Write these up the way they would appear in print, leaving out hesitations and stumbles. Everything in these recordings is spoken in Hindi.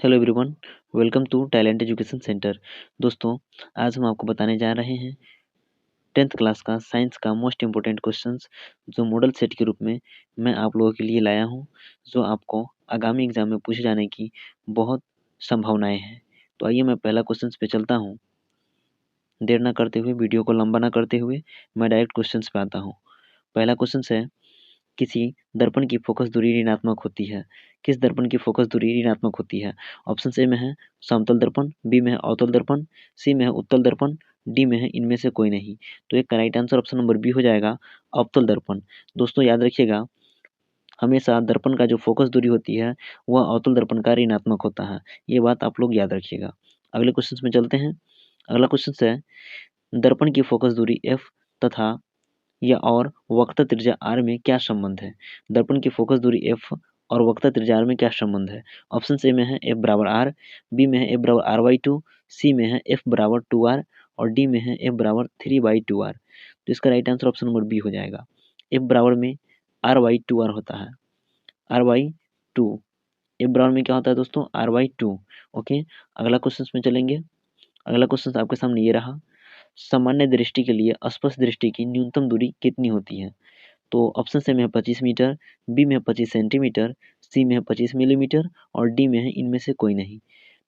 Hello everyone, welcome to Talent Education Centre. दोस्तों, आज हम आपको बताने जा रहे हैं 10th क्लास का साइंस का मोस्ट इम्पोर्टेंट क्वेश्चंस जो मॉडल सेट के रूप में मैं आप लोगों के लिए लाया हूं, जो आपको आगामी एग्जाम में पूछे जाने की बहुत संभावनाएं हैं। तो आइए मैं पहला क्वेश्चन पे चलता हूँ। देर ना करते हुए, वीडियो को लंबा ना करते हुए मैं डायरेक्ट क्वेश्चन पे आता हूँ। पहला क्वेश्चन है, किसी दर्पण की फोकस दूरी ऋणात्मक होती है। किस दर्पण की फोकस दूरी ऋणात्मक होती है? ऑप्शन ए में है समतल दर्पण, बी में है अवतल दर्पण, सी में है उत्तल दर्पण, डी में है इनमें से कोई नहीं। तो एक right answer option number B हो जाएगा, अवतल दर्पण। दोस्तों याद रखिएगा, हमेशा दर्पण का जो फोकस दूरी होती है वह अवतल दर्पण का ऋणात्मक होता है। ये बात आप लोग याद रखिएगा। अगले क्वेश्चन में चलते हैं। अगला क्वेश्चन है, दर्पण की फोकस दूरी एफ तथा या और वक्रता त्रिज्या r में क्या संबंध है? दर्पण की फोकस दूरी f और वक्रता त्रिज्या r में क्या संबंध है? ऑप्शन ए में है f बराबर r, बी में है f बराबर r/2, सी में है f बराबर 2r और डी में है f बराबर 3/2r। तो इसका right answer option number B हो जाएगा। f बराबर में r/2r होता है, r/2। f बराबर में क्या होता है दोस्तों? r/2। ओके, अगला क्वेश्चन में चलेंगे। अगला क्वेश्चन आपके सामने ये रहा, सामान्य दृष्टि के लिए स्पष्ट दृष्टि की न्यूनतम दूरी कितनी होती है? तो ऑप्शन से में है 25 मीटर, बी में है 25 सेंटीमीटर, सी में है 25 मिलीमीटर और डी में है इनमें से कोई नहीं।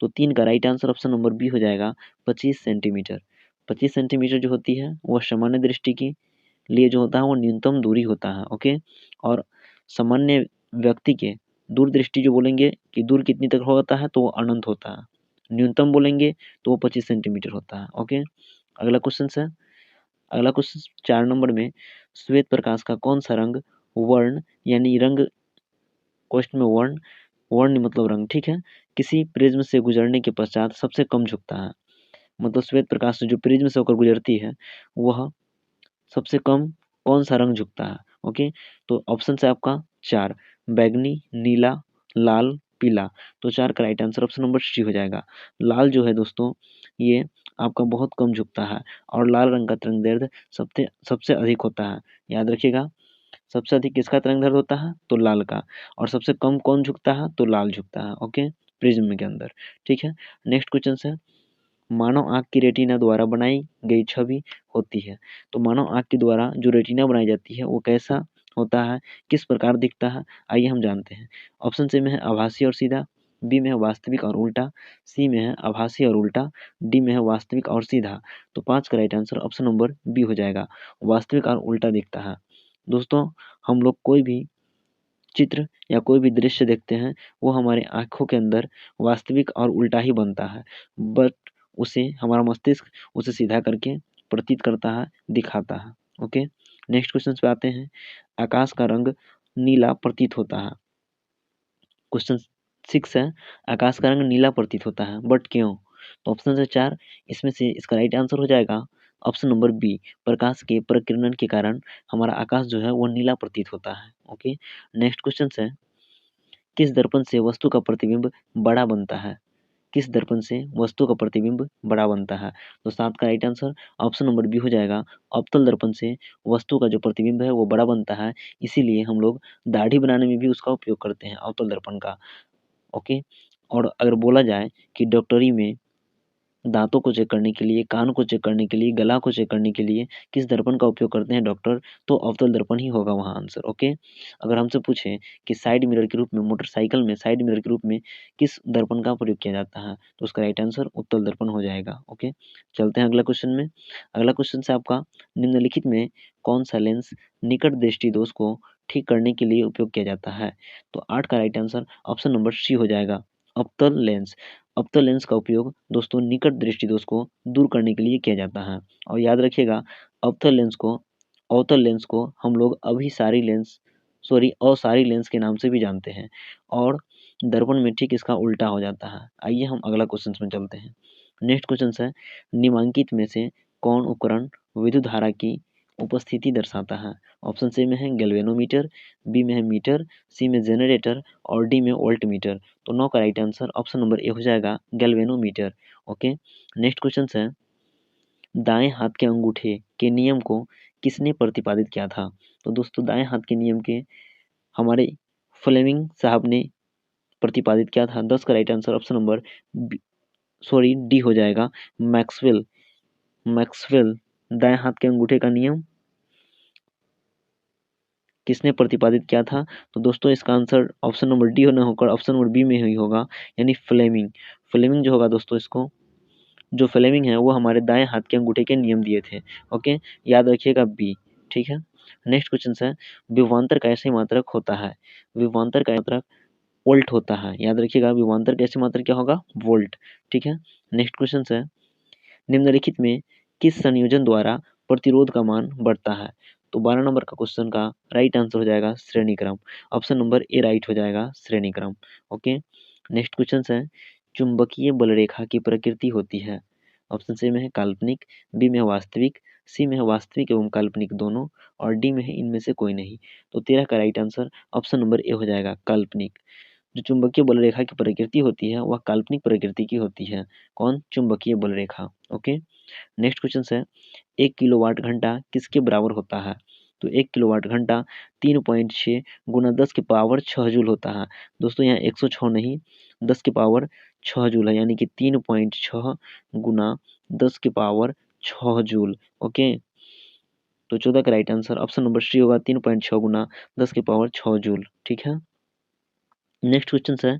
तो तीन का right answer option number B हो जाएगा, 25 सेंटीमीटर। 25 सेंटीमीटर जो होती है वह सामान्य दृष्टि के लिए जो होता है वो न्यूनतम दूरी होता है। ओके, और सामान्य व्यक्ति के दूरदृष्टि जो बोलेंगे कि दूर कितनी तक होता है तो वो अनंत होता है। न्यूनतम बोलेंगे तो वो 25 सेंटीमीटर होता है। ओके, अगला क्वेश्चन है। अगला क्वेश्चन 4 नंबर में, श्वेत प्रकाश का कौन सा रंग वर्ण यानी रंग, क्वेश्चन में वर्ण, वर्ण मतलब रंग, ठीक है, किसी प्रिज्म से गुजरने के पश्चात सबसे कम झुकता है? मतलब श्वेत प्रकाश जो प्रिज्म से होकर गुजरती है वह सबसे कम कौन सा रंग झुकता है? ओके, तो ऑप्शन है आपका 4, बैगनी, नीला, लाल, पीला। तो 4 का right answer option number C हो जाएगा। लाल जो है दोस्तों, ये आपका बहुत कम झुकता है और लाल रंग का तरंग दैर्ध्य सबसे सबसे अधिक होता है। याद रखिएगा, सबसे अधिक किसका तरंग दैर्ध्य होता है? तो लाल का। और सबसे कम कौन झुकता है? तो लाल झुकता है। ओके, प्रिज्म के अंदर, ठीक है। नेक्स्ट क्वेश्चन है, मानव आँख की रेटिना द्वारा बनाई गई छवि होती है। तो मानव आँख के द्वारा जो रेटिना बनाई जाती है वो कैसा होता है, किस प्रकार दिखता है? आइए हम जानते हैं। ऑप्शन ए में है आभासी और सीधा, बी में है वास्तविक और उल्टा, सी में है आभासी और उल्टा, डी में है वास्तविक और सीधा। तो 5 का right answer option number B हो जाएगा, वास्तविक और उल्टा दिखता है। दोस्तों, हम लोग कोई भी चित्र या कोई भी दृश्य देखते हैं वो हमारे आँखों के अंदर वास्तविक और उल्टा ही बनता है, बट उसे हमारा मस्तिष्क उसे सीधा करके प्रतीत करता है, दिखाता है। ओके, नेक्स्ट क्वेश्चन पे आते हैं। आकाश का रंग नीला प्रतीत होता है। क्वेश्चन 6 है, आकाश का रंग नीला प्रतीत होता है, बट क्यों? तो ऑप्शन है 4, इसमें से इसका राइट आंसर हो जाएगा ऑप्शन नंबर बी, प्रकाश के प्रकीर्णन के कारण हमारा आकाश जो है वो नीला प्रतीत होता है। ओके, नेक्स्ट क्वेश्चन है, किस दर्पण से वस्तु का प्रतिबिंब बड़ा बनता है? किस दर्पण से वस्तु का प्रतिबिंब बड़ा बनता है? तो 7 का right answer option number B हो जाएगा, अवतल दर्पण से वस्तु का जो प्रतिबिंब है वो बड़ा बनता है, इसीलिए हम लोग दाढ़ी बनाने में भी उसका उपयोग करते हैं, अवतल दर्पण का। ओके, और अगर बोला जाए कि डॉक्टरी में दांतों को चेक करने के लिए, कान को चेक करने के लिए, गला को चेक करने के लिए किस दर्पण का उपयोग करते हैं डॉक्टर, तो अवतल दर्पण ही होगा वहाँ आंसर। ओके, अगर हमसे पूछें कि साइड मिरर के रूप में, मोटरसाइकिल में साइड मिरर के रूप में किस दर्पण का प्रयोग किया जाता है, तो उसका राइट आंसर उत्तल दर्पण हो जाएगा। ओके, चलते हैं अगला क्वेश्चन में। अगला क्वेश्चन से आपका, निम्नलिखित में कौन सा लेंस निकट दृष्टि दोष को ठीक करने के लिए उपयोग किया जाता है? तो 8 का right answer option number C हो जाएगा, अवतल लेंस। अवतल लेंस का उपयोग दोस्तों निकट दृष्टि दोष को दूर करने के लिए किया जाता है। और याद रखिएगा, अवतल लेंस को, अवतल लेंस को हम लोग अभिसारी लेंस, सॉरी असारी लेंस के नाम से भी जानते हैं, और दर्पण में ठीक इसका उल्टा हो जाता है। आइए हम अगला क्वेश्चन में चलते हैं। नेक्स्ट क्वेश्चन है, निम्नलिखित में से कौन उपकरण विद्युत धारा की उपस्थिति दर्शाता है? ऑप्शन ए में है गैल्वेनोमीटर, बी में है मीटर, सी में जनरेटर और डी में वोल्ट मीटर। तो 9 का राइट आंसर ऑप्शन नंबर ए हो जाएगा, गैल्वेनोमीटर। ओके, नेक्स्ट क्वेश्चन है, दाएं हाथ के अंगूठे के नियम को किसने प्रतिपादित किया था? तो दोस्तों दाएं हाथ के नियम के हमारे फ्लेमिंग साहब ने प्रतिपादित किया था? 10 का right answer option number D हो जाएगा, मैक्सवेल। मैक्सवेल दाएं हाथ के अंगूठे का नियम किसने प्रतिपादित किया था? तो दोस्तों इसका आंसर ऑप्शन नंबर डी होना होकर ऑप्शन नंबर बी में ही होगा, यानी फ्लेमिंग। फ्लेमिंग जो होगा दोस्तों, इसको जो फ्लेमिंग है वो हमारे दाएं हाथ के अंगूठे के नियम दिए थे। ओके, याद रखिएगा बी। ठीक है, नेक्स्ट क्वेश्चन है, विभवांतर का ऐसे मात्रक होता है? विभवांतर का मात्रक वोल्ट होता है। याद रखिएगा, विभवांतर का ऐसे मात्रक क्या होगा? वोल्ट। ठीक है, नेक्स्ट क्वेश्चन है, निम्नलिखित में किस संयोजन द्वारा प्रतिरोध का मान बढ़ता है? तो 12 नंबर का क्वेश्चन का राइट आंसर हो जाएगा श्रेणी क्रम। ऑप्शन नंबर ए राइट हो जाएगा, श्रेणी क्रम। ओके, नेक्स्ट क्वेश्चन है, चुंबकीय बल रेखा की प्रकृति होती है? ऑप्शन सी में है काल्पनिक, बी में है वास्तविक, सी में है वास्तविक एवं काल्पनिक दोनों, और डी में है इनमें से कोई नहीं। तो 13 का राइट आंसर ऑप्शन नंबर ए हो जाएगा, काल्पनिक। जो चुंबकीय बल रेखा की प्रकृति होती है वह काल्पनिक प्रकृति की होती है। कौन? चुंबकीय बल रेखा। ओके, नेक्स्ट क्वेश्चन है, 1 किलोवाट घंटा किसके बराबर होता है? तो 1 किलोवाट घंटा 3.6 गुना 10 के पावर 6 जूल होता है। दोस्तों यहाँ 106 नहीं, 10 के पावर 6 जूल है, यानी कि 3.6 गुना 10 के पावर 6 जूल। ओके, तो 14 का right answer option number C होगा, 3.6 गुना 10 के पावर 6 जूल। ठीक है, नेक्स्ट क्वेश्चन है,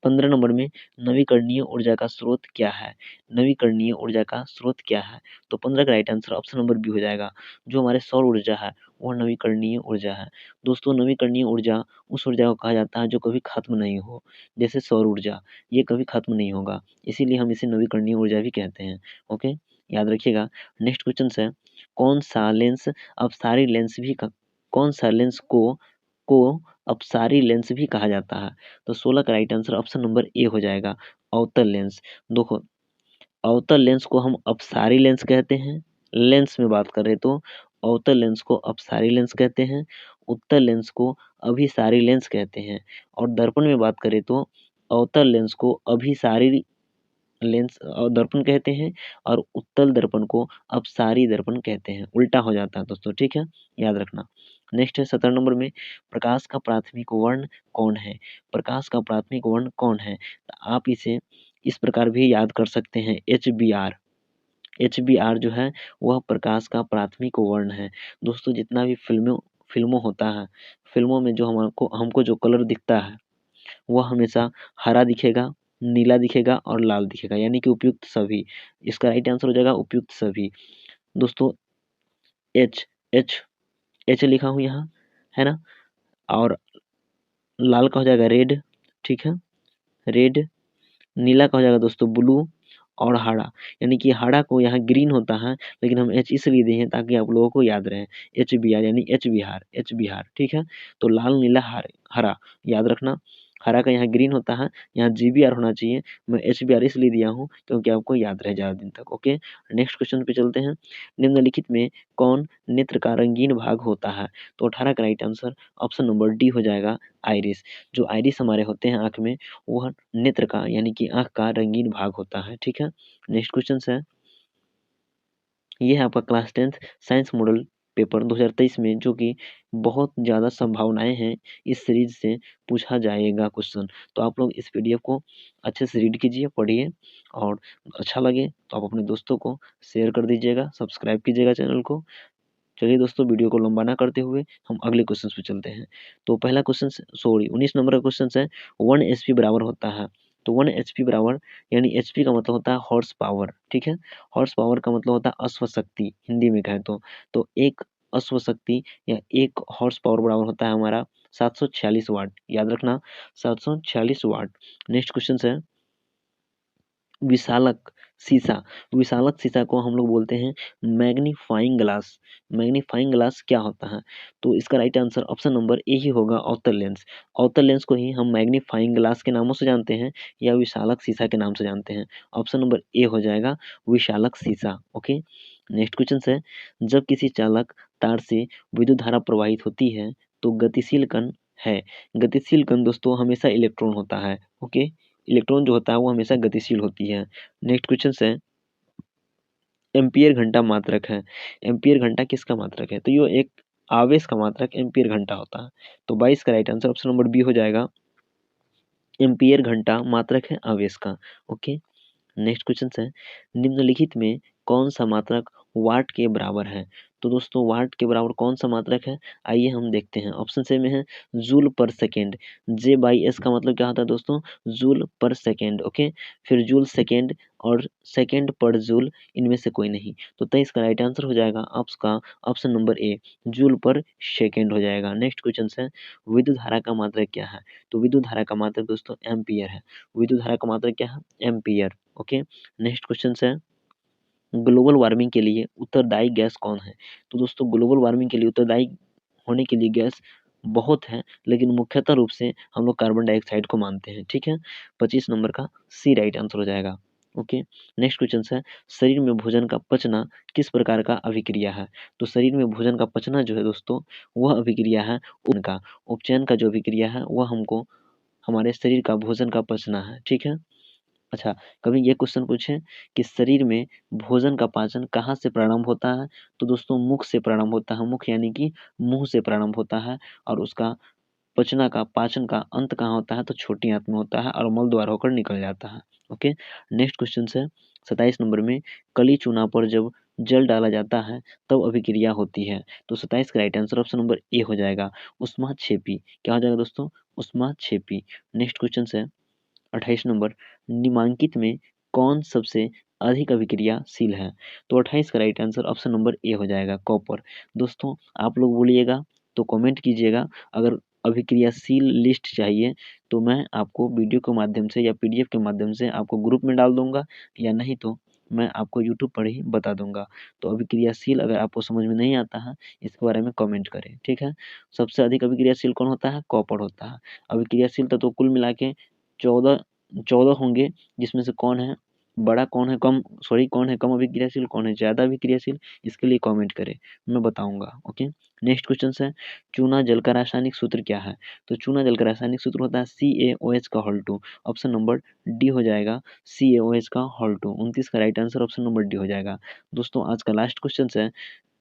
15 नंबर में नवीकरणीय ऊर्जा का स्रोत क्या है? नवीकरणीय ऊर्जा का स्रोत क्या है? तो 15 का right answer option number B हो जाएगा, जो हमारे सौर ऊर्जा है वह नवीकरणीय ऊर्जा है। दोस्तों नवीकरणीय ऊर्जा उस ऊर्जा को कहा जाता है जो कभी खत्म नहीं हो, जैसे सौर ऊर्जा, ये कभी खत्म नहीं होगा, इसीलिए हम इसे नवीकरणीय ऊर्जा भी कहते हैं। ओके, याद रखिएगा। नेक्स्ट क्वेश्चन है, कौन सा लेंस अपसारी लेंस भी कौन सा लेंस को अपसारी लेंस भी कहा जाता है? तो 16 का राइट आंसर ऑप्शन नंबर ए हो जाएगा, अवतल लेंस। देखो, अवतल लेंस को हम अपसारी लेंस कहते हैं, लेंस में बात करें तो अवतल लेंस को अपसारी लेंस कहते हैं, उत्तल लेंस को अभिसारी लेंस कहते हैं, और दर्पण में बात करें तो अवतल लेंस को अभिसारी लेंस दर्पण कहते हैं, और उत्तल दर्पण को अपसारी दर्पण कहते हैं। उल्टा हो जाता है दोस्तों, ठीक है, याद रखना। नेक्स्ट है 17 नंबर में, प्रकाश का प्राथमिक वर्ण कौन है? प्रकाश का प्राथमिक वर्ण कौन है? तो आप इसे इस प्रकार भी याद कर सकते हैं, HBr। HBr जो है वह प्रकाश का प्राथमिक वर्ण है। दोस्तों जितना भी फिल्मों होता है, फिल्मों में जो हमको हमको जो कलर दिखता है वह हमेशा हरा दिखेगा, नीला दिखेगा और लाल दिखेगा, यानी कि उपयुक्त सभी। इसका राइट आंसर हो जाएगा उपयुक्त सभी। दोस्तों एच एच एच लिखा हूँ यहाँ, है ना, और लाल का हो जाएगा रेड। ठीक है, रेड। नीला का हो जाएगा दोस्तों ब्लू, और हरा, यानी कि हरा को यहाँ ग्रीन होता है, लेकिन हम एच इसलिए दिए हैं ताकि आप लोगों को याद रहे। HBr यानी एच बिहार, एच बिहार। ठीक है, तो लाल नीला हरा याद रखना। हरा का यहाँ ग्रीन होता है, यहाँ GBr होना चाहिए। मैं HBr इसलिए दिया हूँ क्योंकि आपको याद रहे ज़्यादा दिन तक। ओके, नेक्स्ट क्वेश्चन पे चलते हैं, निम्नलिखित में कौन नेत्र का रंगीन भाग होता है? तो 18 का right answer option number D हो जाएगा, आइरिस। जो आइरिस हमारे होते हैं आँख में, वह नेत्र का यानी कि आँख का रंगीन भाग होता है। ठीक है, नेक्स्ट क्वेश्चन है, ये है आपका class 10th science model paper 2023 में, जो कि बहुत ज़्यादा संभावनाएं हैं इस सीरीज से पूछा जाएगा क्वेश्चन। तो आप लोग इस PDF को अच्छे से रीड कीजिए, पढ़िए, और अच्छा लगे तो आप अपने दोस्तों को शेयर कर दीजिएगा, सब्सक्राइब कीजिएगा चैनल को। चलिए दोस्तों, वीडियो को लंबा ना करते हुए हम अगले क्वेश्चन पे चलते हैं। तो पहला क्वेश्चन, 19 नंबर का क्वेश्चन है, 1 HP बराबर होता है? तो 1 HP बराबर, यानी HP का मतलब होता है हॉर्स पावर। ठीक है, हॉर्स पावर का मतलब होता है अश्व शक्ति, हिंदी में कहें तो एक अश्व शक्ति या एक हॉर्स पावर बराबर होता है हमारा 746 वाट। याद रखना, 746 वाट। नेक्स्ट क्वेश्चन है, विशालक शीशा, विशालक शीशा को हम लोग बोलते हैं मैग्नीफाइंग ग्लास। मैग्नीफाइंग ग्लास क्या होता है? तो इसका right answer option number A ही होगा, अवतल लेंस। अवतल लेंस को ही हम मैग्नीफाइंग ग्लास के नामों से जानते हैं, या विशालक शीशा के नाम से जानते हैं। ऑप्शन नंबर ए हो जाएगा, विशालक शीशा। ओके, नेक्स्ट क्वेश्चन है, जब किसी चालक तार से विद्युत धारा प्रवाहित होती है तो गतिशील कण है। गतिशील कण दोस्तों हमेशा इलेक्ट्रॉन होता है। ओके, इलेक्ट्रॉन जो होता है वो हमेशा गतिशील होती है। नेक्स्ट क्वेश्चन है, एम्पियर घंटा मात्रक है। एम्पियर घंटा किसका मात्रक है? तो ये एक आवेश का मात्रक एम्पियर घंटा होता है। तो 22 का right answer option number B हो जाएगा, एम्पियर घंटा मात्रक है आवेश का। ओके, नेक्स्ट क्वेश्चन है, निम्नलिखित में कौन सा मात्रक वाट के बराबर है? तो दोस्तों वाट के बराबर कौन सा मात्रक है, आइए हम देखते हैं। ऑप्शन से में है जूल पर सेकेंड। जे बाई एस का मतलब क्या होता है दोस्तों, जूल पर सेकेंड। ओके, फिर जूल सेकेंड और सेकेंड पर जूल, इनमें से कोई नहीं। तो 23 का राइट आंसर हो जाएगा आपका ऑप्शन नंबर ए, जूल पर सेकेंड हो जाएगा। नेक्स्ट क्वेश्चन है, विद्युत धारा का मात्रक क्या है? तो विद्युत धारा का मात्रक दोस्तों एम्पियर है। विद्युत धारा का मात्रक क्या है, एम्पियर। ओके, नेक्स्ट क्वेश्चन है, ग्लोबल वार्मिंग के लिए उत्तरदायी गैस कौन है? तो दोस्तों ग्लोबल वार्मिंग के लिए उत्तरदायी होने के लिए गैस बहुत है, लेकिन मुख्यतः रूप से हम लोग कार्बन डाइऑक्साइड को मानते हैं। ठीक है, 25 नंबर का सी राइट आंसर हो जाएगा। ओके, नेक्स्ट क्वेश्चन है, शरीर में भोजन का पचना किस प्रकार का अभिक्रिया है? तो शरीर में भोजन का पचना जो है दोस्तों, वह अभिक्रिया है उनका उपचयन का जो अभिक्रिया है, वह हमको हमारे शरीर का भोजन का पचना है। ठीक है, अच्छा, कभी ये क्वेश्चन पूछे कि शरीर में भोजन का पाचन कहाँ से प्रारंभ होता है? तो दोस्तों मुख से प्रारंभ होता है। मुख यानी कि मुंह से प्रारंभ होता है, और उसका पचना का पाचन का अंत कहाँ होता है? तो छोटी आंत में होता है और मल द्वारा होकर निकल जाता है। ओके, नेक्स्ट क्वेश्चन है 27 नंबर में, कली चूना पर जब जल डाला जाता है तब अभिक्रिया होती है। तो 27 का राइट आंसर ऑप्शन नंबर ए हो जाएगा, उष्मा क्षेपी। क्या हो जाएगा दोस्तों, उष्मा क्षेपी। नेक्स्ट क्वेश्चन है 28 नंबर, निम्नांकित में कौन सबसे अधिक अभिक्रियाशील है? तो 28 का राइट आंसर ऑप्शन नंबर ए हो जाएगा, कॉपर। दोस्तों आप लोग बोलिएगा तो कमेंट कीजिएगा। अगर अभिक्रियाशील लिस्ट चाहिए तो मैं आपको वीडियो के माध्यम से या पीडीएफ के माध्यम से आपको ग्रुप में डाल दूंगा, या नहीं तो मैं आपको यूट्यूब पर ही बता दूंगा। तो अभिक्रियाशील अगर आपको समझ में नहीं आता है, इसके बारे में कमेंट करें। ठीक है, सबसे अधिक अभिक्रियाशील कौन होता है? कॉपर होता है। अभिक्रियाशील तो कुल मिला के 14 14 होंगे, जिसमें से कौन है बड़ा, कौन है कम, सॉरी कौन है कम अभिक्रियाशील, कौन है ज़्यादा अभिक्रियाशील, इसके लिए कमेंट करें, मैं बताऊंगा। ओके, नेक्स्ट क्वेश्चन है, चूना जल का रासायनिक सूत्र क्या है? तो चूना जल का रासायनिक सूत्र होता है CaOH का होल 2। ऑप्शन नंबर डी हो जाएगा, CaOH का होल 2। 29 का right answer option number D हो जाएगा। दोस्तों आज का लास्ट क्वेश्चन है,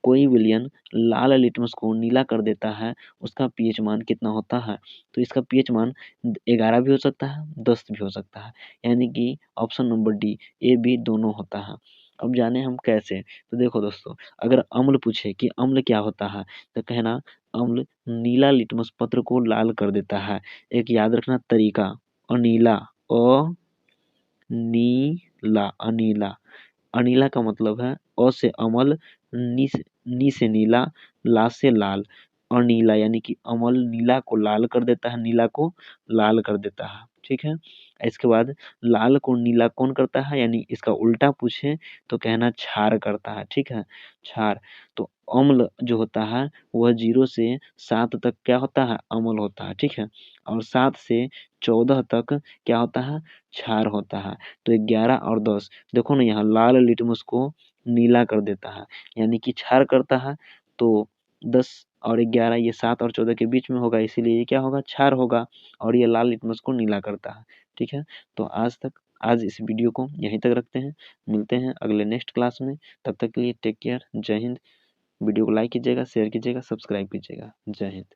कोई विलयन लाल लिटमस को नीला कर देता है, उसका पीएच मान कितना होता है? तो इसका पीएच मान 11 भी हो सकता है, 10 भी हो सकता है, यानी कि option number D, A B दोनों होता है। अब जाने हम कैसे। तो देखो दोस्तों, अगर अम्ल पूछे कि अम्ल क्या होता है, तो कहना अम्ल नीला लिटमस पत्र को लाल कर देता है। एक याद रखना तरीका, अनीला, नीला, अनीला। अनीला का मतलब है अ से अमल, नी से नीला, ला से लाल। अनीला यानी कि अमल नीला को लाल कर देता है, नीला को लाल कर देता है। ठीक है, इसके बाद लाल को नीला कौन करता है, यानी इसका उल्टा पूछे तो कहना क्षार करता है। ठीक है, क्षार। तो अम्ल जो होता है वह 0 से 7 तक क्या होता है, अम्ल होता है। ठीक है, और 7 से 14 तक क्या होता है, क्षार होता है। तो 11 और 10, देखो ना यहाँ लाल लिटमस को नीला कर देता है, यानी कि क्षार करता है। तो 10 और 11, ये 7 और 14 के बीच में होगा, इसीलिए ये क्या होगा, क्षार होगा, और ये लाल लिटमस को नीला करता है। ठीक है, तो आज इस वीडियो को यहीं तक रखते हैं, मिलते हैं अगले नेक्स्ट क्लास में। तब तक के लिए टेक केयर, जय हिंद। वीडियो को लाइक कीजिएगा, शेयर कीजिएगा, सब्सक्राइब कीजिएगा। जय हिंद।